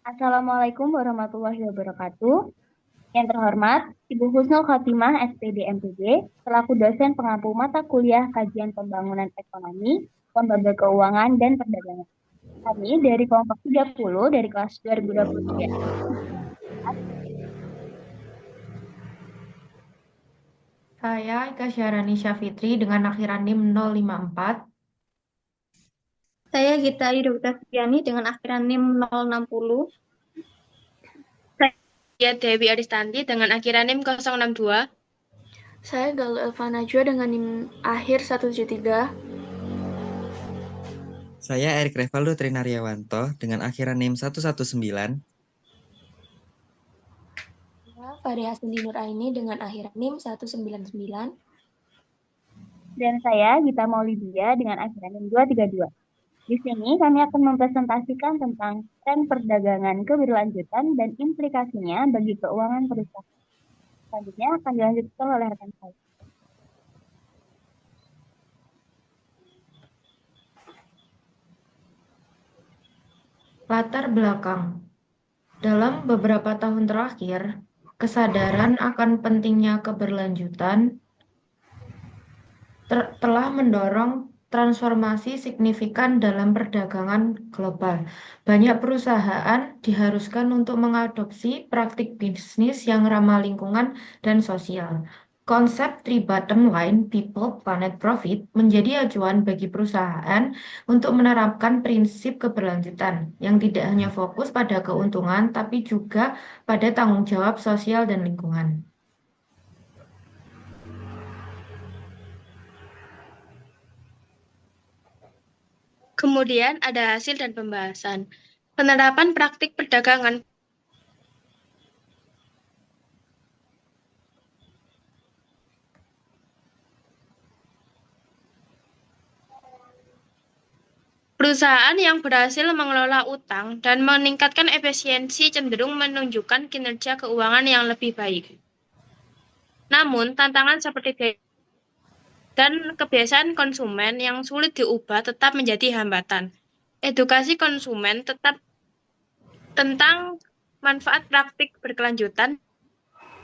Assalamualaikum warahmatullahi wabarakatuh. Yang terhormat, Ibu Husnul Khotimah SPD MPG, selaku dosen pengampu mata kuliah Kajian Pembangunan Ekonomi, Lembaga Keuangan dan Perdagangan. Kami dari kelompok 30 dari kelas 2023. Saya Ika Syarani Syafitri dengan akhiran NIM 054. Saya Gita Yudhita Supiani dengan akhiran NIM 060. Saya Dewi Aristanti dengan akhiran NIM 062. Saya Galuh Elva Najwa dengan NIM akhir 173. Saya Erik Revaldo Trinaryawanto dengan akhiran NIM 119. Saya Faria Cindy Nuraini dengan akhiran NIM 199. Dan saya Gita Maulidia dengan akhiran NIM 232. Di sini kami akan mempresentasikan tentang tren perdagangan keberlanjutan dan implikasinya bagi keuangan perusahaan. Selanjutnya akan dilanjutkan oleh rekan saya. Latar belakang. Dalam beberapa tahun terakhir, kesadaran akan pentingnya keberlanjutan telah mendorong transformasi signifikan dalam perdagangan global. Banyak perusahaan diharuskan untuk mengadopsi praktik bisnis yang ramah lingkungan dan sosial. Konsep three bottom line, people, planet, profit, menjadi acuan bagi perusahaan untuk menerapkan prinsip keberlanjutan yang tidak hanya fokus pada keuntungan, tapi juga pada tanggung jawab sosial dan lingkungan. Kemudian ada hasil dan pembahasan. Penerapan praktik perdagangan perusahaan yang berhasil mengelola utang dan meningkatkan efisiensi cenderung menunjukkan kinerja keuangan yang lebih baik. Namun, tantangan seperti biaya dan kebiasaan konsumen yang sulit diubah tetap menjadi hambatan. Edukasi konsumen tetap tentang manfaat praktik berkelanjutan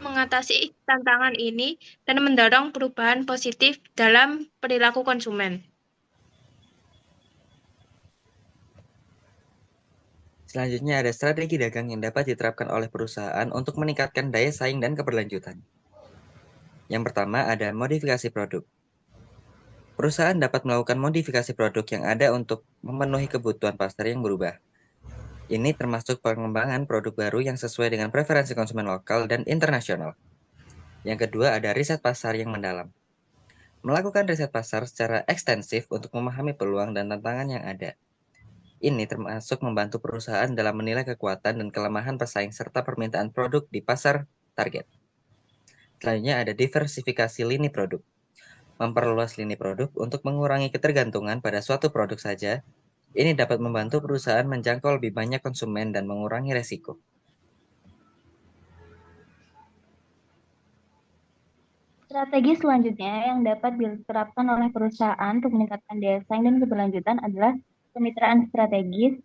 mengatasi tantangan ini dan mendorong perubahan positif dalam perilaku konsumen. Selanjutnya ada strategi dagang yang dapat diterapkan oleh perusahaan untuk meningkatkan daya saing dan keberlanjutan. Yang pertama ada modifikasi produk. Perusahaan dapat melakukan modifikasi produk yang ada untuk memenuhi kebutuhan pasar yang berubah. Ini termasuk pengembangan produk baru yang sesuai dengan preferensi konsumen lokal dan internasional. Yang kedua ada riset pasar yang mendalam. Melakukan riset pasar secara ekstensif untuk memahami peluang dan tantangan yang ada. Ini termasuk membantu perusahaan dalam menilai kekuatan dan kelemahan pesaing serta permintaan produk di pasar target. Selanjutnya ada diversifikasi lini produk. Memperluas lini produk untuk mengurangi ketergantungan pada suatu produk saja. Ini dapat membantu perusahaan menjangkau lebih banyak konsumen dan mengurangi resiko. Strategi selanjutnya yang dapat diterapkan oleh perusahaan untuk meningkatkan daya saing dan keberlanjutan adalah kemitraan strategis,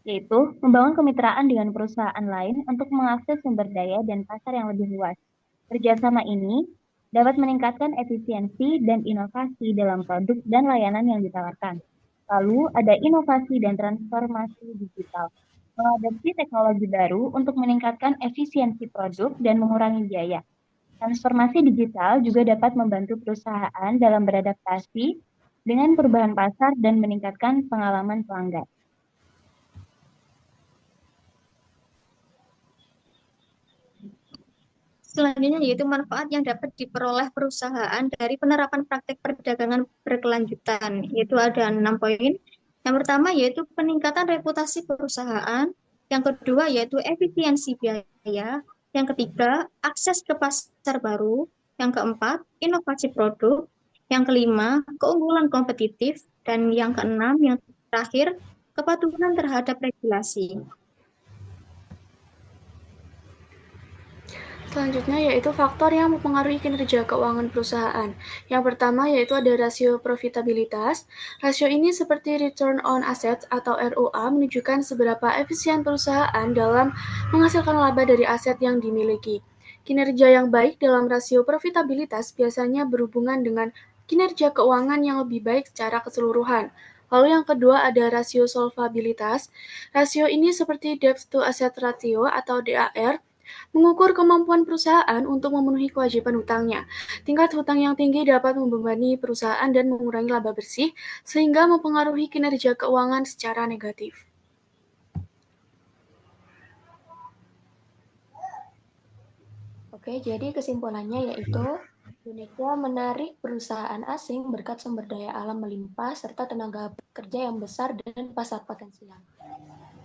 yaitu membangun kemitraan dengan perusahaan lain untuk mengakses sumber daya dan pasar yang lebih luas. Kerjasama ini dapat meningkatkan efisiensi dan inovasi dalam produk dan layanan yang ditawarkan. Lalu ada inovasi dan transformasi digital, mengadopsi teknologi baru untuk meningkatkan efisiensi produk dan mengurangi biaya. Transformasi digital juga dapat membantu perusahaan dalam beradaptasi dengan perubahan pasar dan meningkatkan pengalaman pelanggan. Selanjutnya yaitu manfaat yang dapat diperoleh perusahaan dari penerapan praktek perdagangan berkelanjutan, yaitu ada 6 poin. Yang pertama yaitu peningkatan reputasi perusahaan, yang kedua yaitu efisiensi biaya, yang ketiga akses ke pasar baru, yang keempat inovasi produk, yang kelima keunggulan kompetitif, dan yang keenam yang terakhir kepatuhan terhadap regulasi. Selanjutnya yaitu faktor yang mempengaruhi kinerja keuangan perusahaan. Yang pertama yaitu ada rasio profitabilitas. Rasio ini seperti return on assets atau ROA menunjukkan seberapa efisien perusahaan dalam menghasilkan laba dari aset yang dimiliki. Kinerja yang baik dalam rasio profitabilitas biasanya berhubungan dengan kinerja keuangan yang lebih baik secara keseluruhan. Lalu yang kedua ada rasio solvabilitas. Rasio ini seperti debt to asset ratio atau DAR, mengukur kemampuan perusahaan untuk memenuhi kewajiban hutangnya. Tingkat hutang yang tinggi dapat membebani perusahaan dan mengurangi laba bersih, sehingga mempengaruhi kinerja keuangan secara negatif. Oke, jadi kesimpulannya yaitu Indonesia menarik perusahaan asing berkat sumber daya alam melimpah serta tenaga kerja yang besar dan pasar potensial.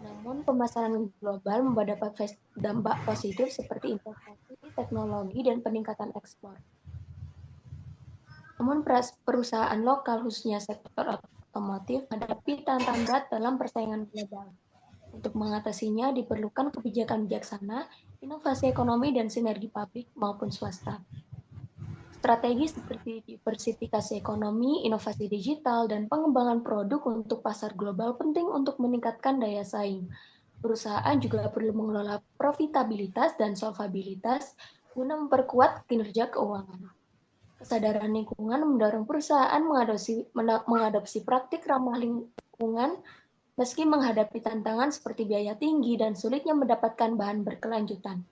Namun, pemasaran global membawa dampak positif seperti investasi, teknologi, dan peningkatan ekspor. Namun, perusahaan lokal, khususnya sektor otomotif, menghadapi tantangan berat dalam persaingan global. Untuk mengatasinya, diperlukan kebijakan bijaksana, inovasi ekonomi, dan sinergi publik maupun swasta. Strategi seperti diversifikasi ekonomi, inovasi digital, dan pengembangan produk untuk pasar global penting untuk meningkatkan daya saing. Perusahaan juga perlu mengelola profitabilitas dan solvabilitas guna memperkuat kinerja keuangan. Kesadaran lingkungan mendorong perusahaan mengadopsi praktik ramah lingkungan meski menghadapi tantangan seperti biaya tinggi dan sulitnya mendapatkan bahan berkelanjutan.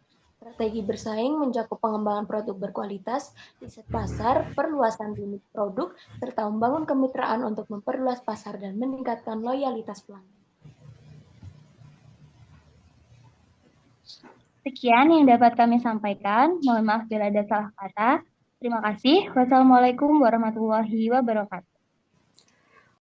Strategi bersaing mencakup pengembangan produk berkualitas, riset pasar, perluasan unit produk, serta membangun kemitraan untuk memperluas pasar dan meningkatkan loyalitas pelanggan. Sekian yang dapat kami sampaikan. Mohon maaf bila ada salah kata. Terima kasih. Wassalamualaikum warahmatullahi wabarakatuh.